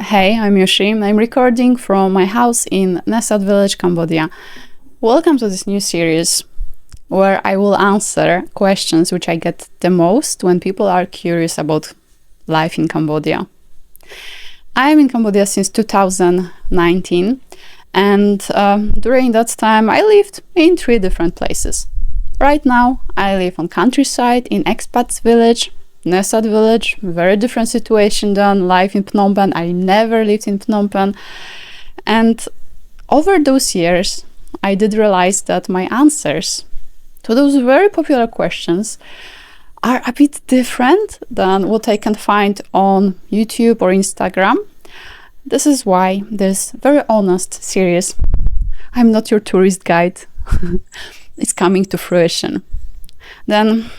Hey, I'm Yoshi. I'm recording from my house in Nesat village, Cambodia. Welcome to this new series where I will answer questions which I get the most when people are curious about life in Cambodia. I'm in Cambodia since 2019 and during that time I lived in 3 different places. Right now I live on countryside in expats village, Nesat village, very different situation than life in Phnom Penh. I never lived in Phnom Penh. And over those years, I did realize that my answers to those very popular questions are a bit different than what I can find on YouTube or Instagram. This is why this very honest series, I'm not your tourist guide, is coming to fruition. Then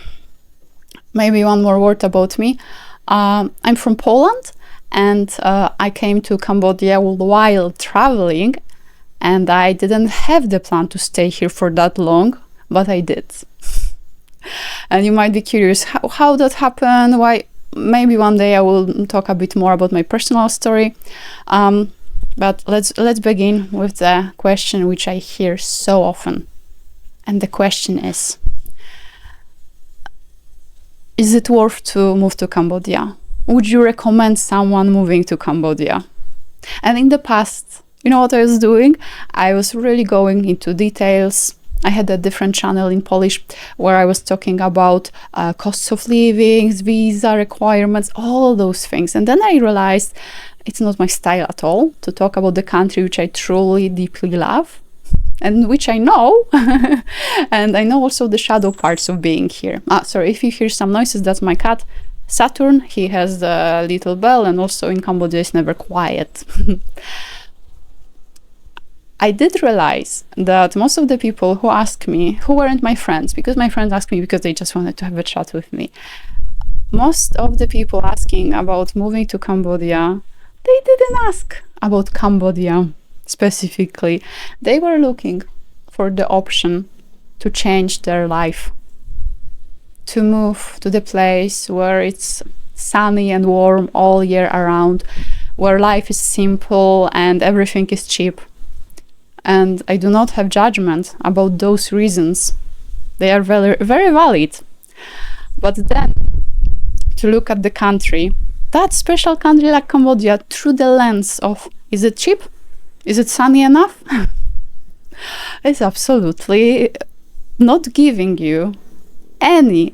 maybe one more word about me. I'm from Poland and I came to Cambodia while traveling, and I didn't have the plan to stay here for that long, but I did. And you might be curious how that happened, why. Maybe one day I will talk a bit more about my personal story. But let's begin with the question which I hear so often. And the question is it worth to move to Cambodia? Would you recommend someone moving to Cambodia? And in the past, you know what I was doing? I was really going into details. I had a different channel in Polish where I was talking about costs of living, visa requirements, all those things. And then I realized it's not my style at all to talk about the country which I truly, deeply love and which I know. And I know also the shadow parts of being here. Sorry, if you hear some noises, that's my cat, Saturn. He has the little bell, and also in Cambodia it's never quiet. I did realize that most of the people who ask me, who weren't my friends, because my friends asked me because they just wanted to have a chat with me. Most of the people asking about moving to Cambodia, they didn't ask about Cambodia specifically. They were looking for the option to change their life, to move to the place where it's sunny and warm all year around, where life is simple and everything is cheap. And I do not have judgment about those reasons. They are very, very valid. But then to look at the country, that special country like Cambodia, through the lens of, is it cheap? Is it sunny enough? It's absolutely not giving you any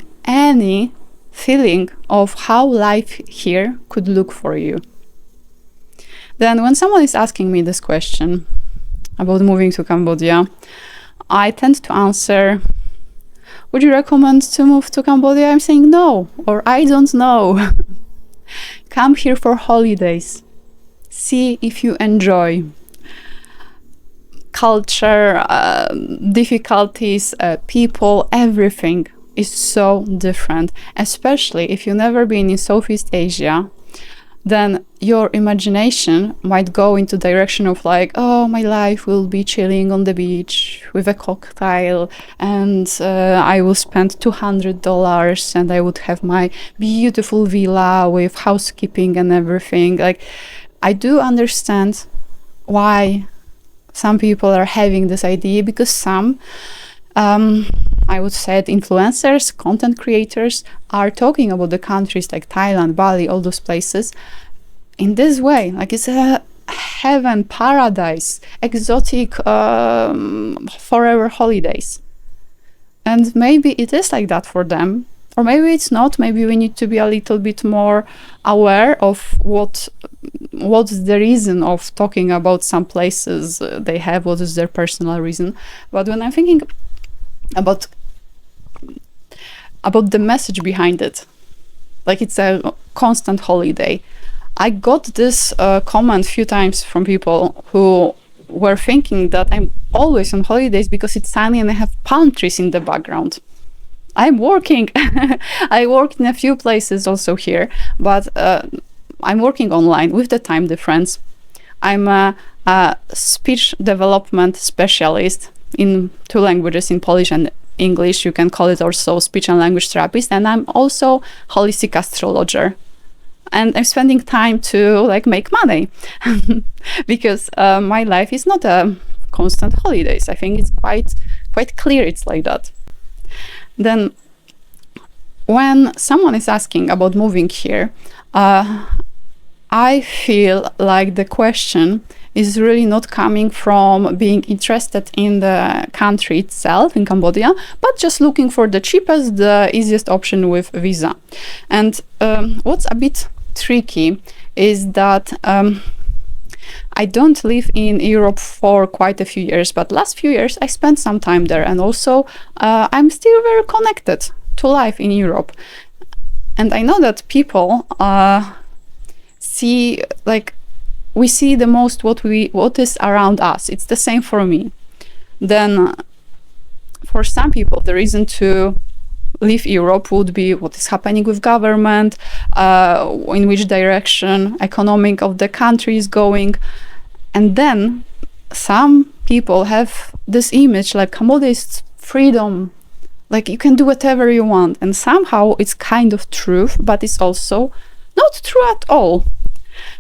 feeling of how life here could look for you. Then when someone is asking me this question about moving to Cambodia, I tend to answer, would you recommend to move to Cambodia? I'm saying no, or I don't know. Come here for holidays. See if you enjoy. Culture, difficulties, people, everything is so different. Especially if you've never been in Southeast Asia, then your imagination might go into direction of like, oh, my life will be chilling on the beach with a cocktail, and I will spend $200 and I would have my beautiful villa with housekeeping and everything. Like, I do understand why some people are having this idea, because some, I would say, influencers, content creators are talking about the countries like Thailand, Bali, all those places in this way, like it's a heaven, paradise, exotic, forever holidays. And maybe it is like that for them, or maybe it's not. Maybe we need to be a little bit more aware of what's the reason of talking about some places they have, what is their personal reason. But when I'm thinking about the message behind it, like it's a constant holiday, I got this comment a few times from people who were thinking that I'm always on holidays because it's sunny and I have palm trees in the background. I'm working. I work in a few places also here, but I'm working online with the time difference. I'm a speech development specialist in 2 languages, in Polish and English. You can call it also speech and language therapist. And I'm also holistic astrologer. and I'm spending time to like make money because my life is not a constant holidays. I think it's quite clear it's like that. Then when someone is asking about moving here, I feel like the question is really not coming from being interested in the country itself, in Cambodia, but just looking for the cheapest, the easiest option with visa. And what's a bit tricky is that I don't live in Europe for quite a few years, but last few years I spent some time there, and also I'm still very connected to life in Europe. And I know that people see, like, we see the most what is around us. It's the same for me. Then for some people, the reason to leave Europe would be what is happening with government, in which direction economic of the country is going. And then some people have this image like Cambodia is freedom, like you can do whatever you want. And somehow it's kind of true, but it's also not true at all.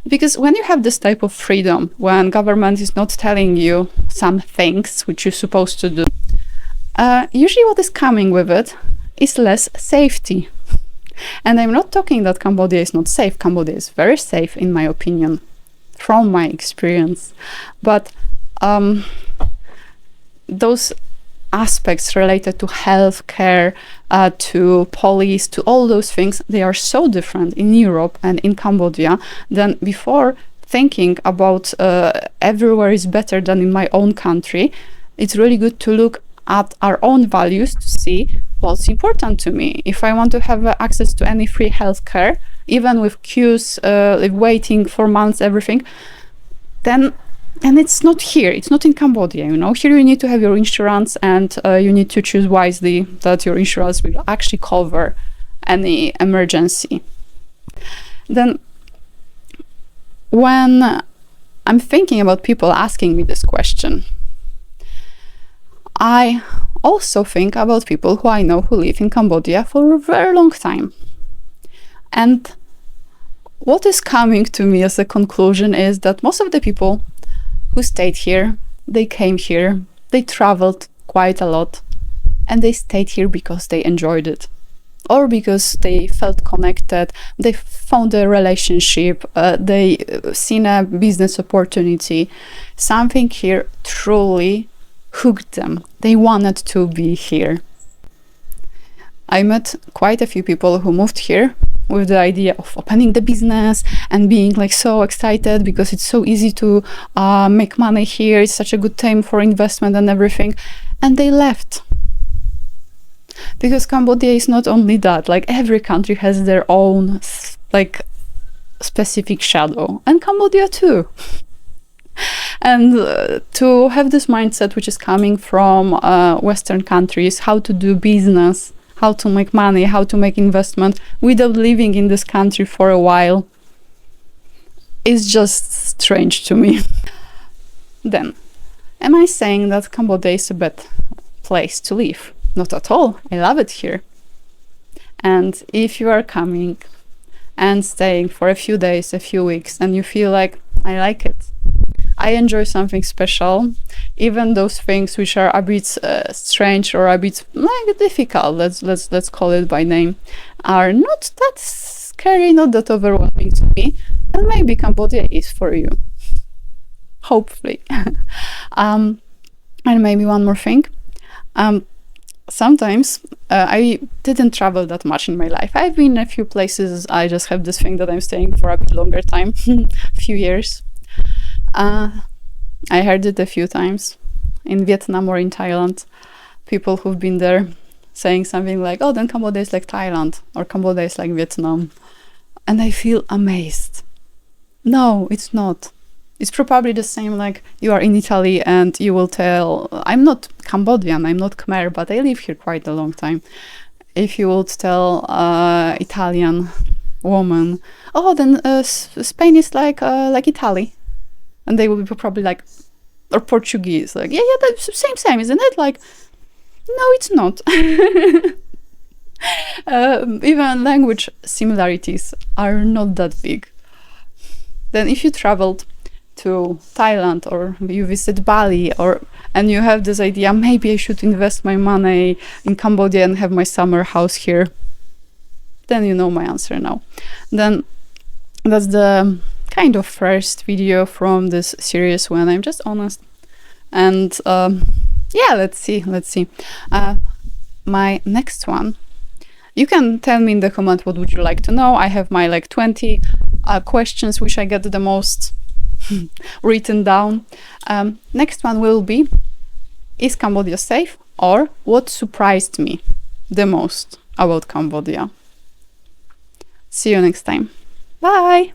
Because when you have this type of freedom, when government is not telling you some things which you're supposed to do, usually what is coming with it is less safety. And I'm not talking that Cambodia is not safe. Cambodia is very safe, in my opinion, from my experience. But those aspects related to healthcare, to police, to all those things, they are so different in Europe and in Cambodia than before. Thinking about everywhere is better than in my own country, it's really good to look at our own values to see what's important to me. If I want to have access to any free healthcare, even with queues, like waiting for months, everything, then it's not here. It's not in Cambodia, you know. Here you need to have your insurance, and you need to choose wisely that your insurance will actually cover any emergency. Then when I'm thinking about people asking me this question, I also think about people who I know who live in Cambodia for a very long time. And what is coming to me as a conclusion is that most of the people who stayed here, they came here, they traveled quite a lot, and they stayed here because they enjoyed it, or because they felt connected, they found a relationship, they seen a business opportunity. Something here truly hooked them. They wanted to be here. I met quite a few people who moved here with the idea of opening the business and being like so excited because it's so easy to make money here. It's such a good time for investment and everything. And they left. Because Cambodia is not only that, like every country has their own like specific shadow, and Cambodia too. And to have this mindset which is coming from Western countries, how to do business, how to make money, how to make investment without living in this country for a while, is just strange to me. Then, am I saying that Cambodia is a bad place to live? Not at all. I love it here. And if you are coming and staying for a few days, a few weeks, and you feel like, I like it, I enjoy something special, even those things which are a bit strange or a bit like difficult, let's call it by name, are not that scary, not that overwhelming to me, and maybe Cambodia is for you. Hopefully. And maybe one more thing. Sometimes I didn't travel that much in my life. I've been in a few places. I just have this thing that I'm staying for a bit longer time, a few years. I heard it a few times in Vietnam or in Thailand. People who've been there saying something like, oh, then Cambodia is like Thailand, or Cambodia is like Vietnam. And I feel amazed. No, it's not. It's probably the same like you are in Italy and you will tell, I'm not Cambodian, I'm not Khmer, but I live here quite a long time. If you would tell Italian woman, oh, then Spain is like Italy. And they will be probably like, or Portuguese, like, yeah, that's same, isn't it? Like, no, it's not. Even language similarities are not that big. Then if you traveled to Thailand or you visit Bali and you have this idea, maybe I should invest my money in Cambodia and have my summer house here, then you know my answer now. Then that's the kind of first video from this series when I'm just honest. And yeah, let's see. My next one, you can tell me in the comment what would you like to know. I have my like 20 questions which I get the most written down. Next one will be, is Cambodia safe? Or what surprised me the most about Cambodia? See you next time. Bye!